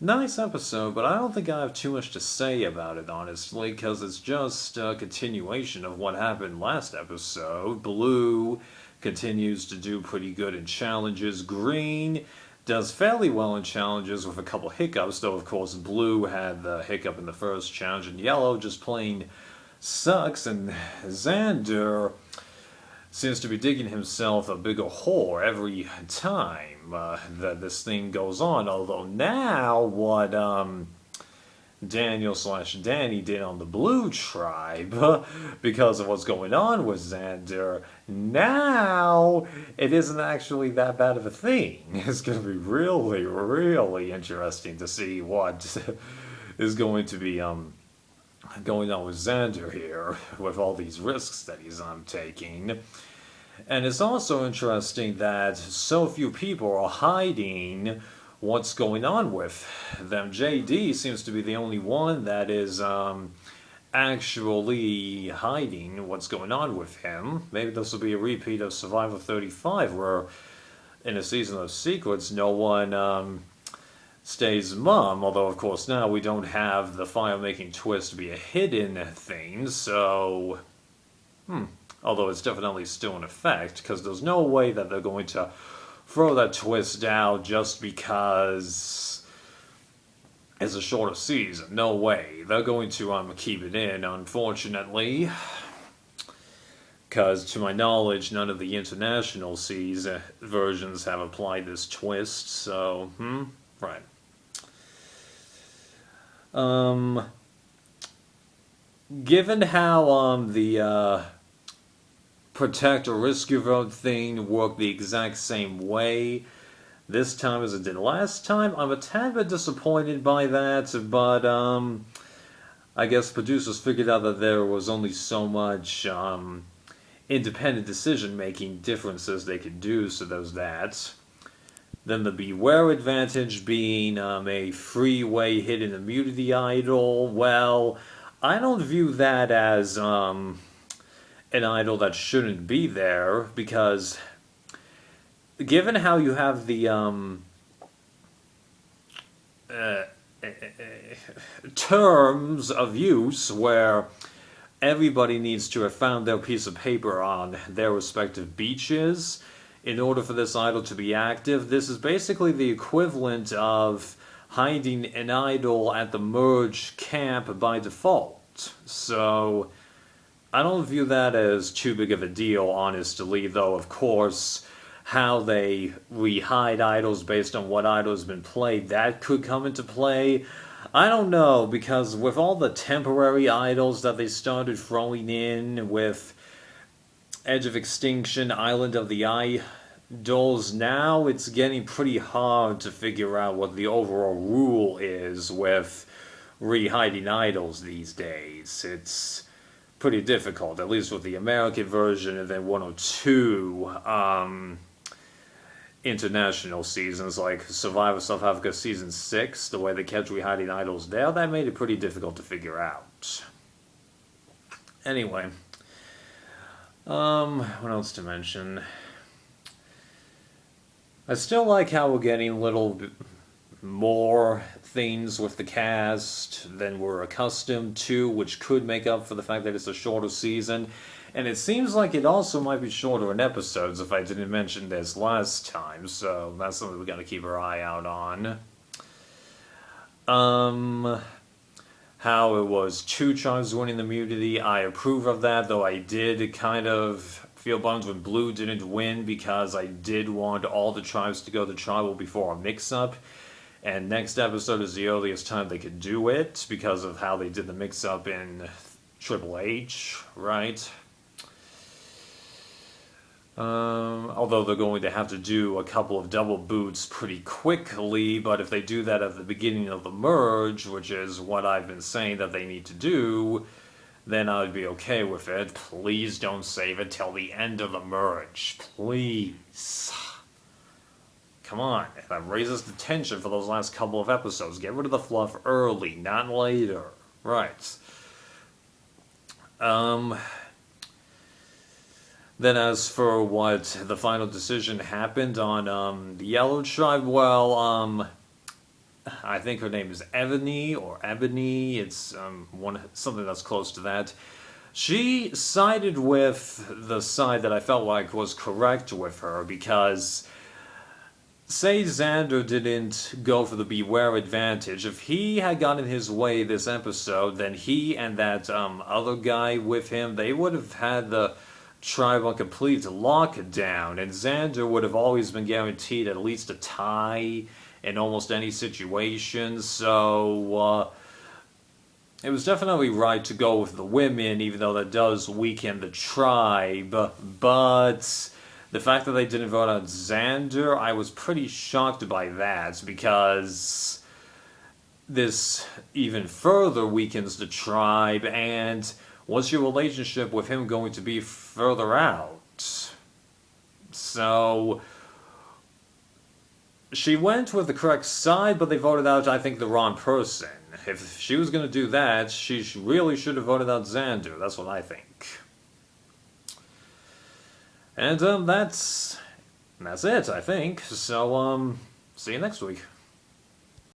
Nice episode, but I don't think I have too much to say about it, honestly, because it's just a continuation of what happened last episode. Blue continues to do pretty good in challenges. Green does fairly well in challenges with a couple hiccups, though, of course, Blue had the hiccup in the first challenge, and Yellow just plain sucks, and Xander seems to be digging himself a bigger hole every time that this thing goes on. Although now, what Daniel slash Danny did on the Blue Tribe, because of what's going on with Xander, now it isn't actually that bad of a thing. It's going to be really, really interesting to see what is going to be going on with Xander here, with all these risks that he's taking. And it's also interesting that so few people are hiding what's going on with them. JD seems to be the only one that is actually hiding what's going on with him. Maybe this will be a repeat of Survivor 35, where in a season of secrets, no one stays mum, although of course now we don't have the fire-making twist be a hidden thing, so although it's definitely still in effect, because there's no way that they're going to throw that twist out just because it's a shorter season. No way. They're going to keep it in, unfortunately, because to my knowledge none of the international season versions have applied this twist, so right. Given how the protect or risk your vote thing worked the exact same way this time as it did last time, I'm a tad bit disappointed by that, but I guess producers figured out that there was only so much independent decision making differences they could do, so there's that. Then the Beware advantage being a freeway hidden immunity idol. Well, I don't view that as an idol that shouldn't be there, because given how you have the terms of use where everybody needs to have found their piece of paper on their respective beaches in order for this idol to be active, this is basically the equivalent of hiding an idol at the merge camp by default. So I don't view that as too big of a deal, honestly, though of course how they re-hide idols based on what idol has been played, that could come into play. I don't know, because with all the temporary idols that they started throwing in with Edge of Extinction, Island of the Idols, now it's getting pretty hard to figure out what the overall rule is with re-hiding idols these days. It's pretty difficult, at least with the American version, and then 102 international seasons, like Survivor South Africa Season 6, the way they kept re-hiding idols there, that made it pretty difficult to figure out. Anyway, what else to mention? I still like how we're getting a little bit more things with the cast than we're accustomed to, which could make up for the fact that it's a shorter season. And it seems like it also might be shorter in episodes, if I didn't mention this last time, so that's something we gotta keep our eye out on. How it was 2 tribes winning the immunity, I approve of that, though I did kind of feel bummed when Blue didn't win, because I did want all the tribes to go to tribal before a mix-up. And next episode is the earliest time they could do it, because of how they did the mix-up in Triple H, right? Although they're going to have to do a couple of double boots pretty quickly, but if they do that at the beginning of the merge, which is what I've been saying that they need to do, then I'd be okay with it. Please don't save it till the end of the merge. Please. Come on. That raises the tension for those last couple of episodes. Get rid of the fluff early, not later. Right. Then as for what the final decision happened on the Yellow Tribe, well, I think her name is Ebony or Ebony. It's something that's close to that. She sided with the side that I felt like was correct with her because, say Xander didn't go for the Beware advantage, if he had gotten his way this episode, then he and that other guy with him, they would have had the tribe on complete lockdown, and Xander would have always been guaranteed at least a tie in almost any situation, so it was definitely right to go with the women, even though that does weaken the tribe, but the fact that they didn't vote out Xander, I was pretty shocked by that, because this even further weakens the tribe, and what's your relationship with him going to be further out? So, she went with the correct side, but they voted out, I think, the wrong person. If she was going to do that, she really should have voted out Xander. That's what I think. And that's it, I think. So, see you next week.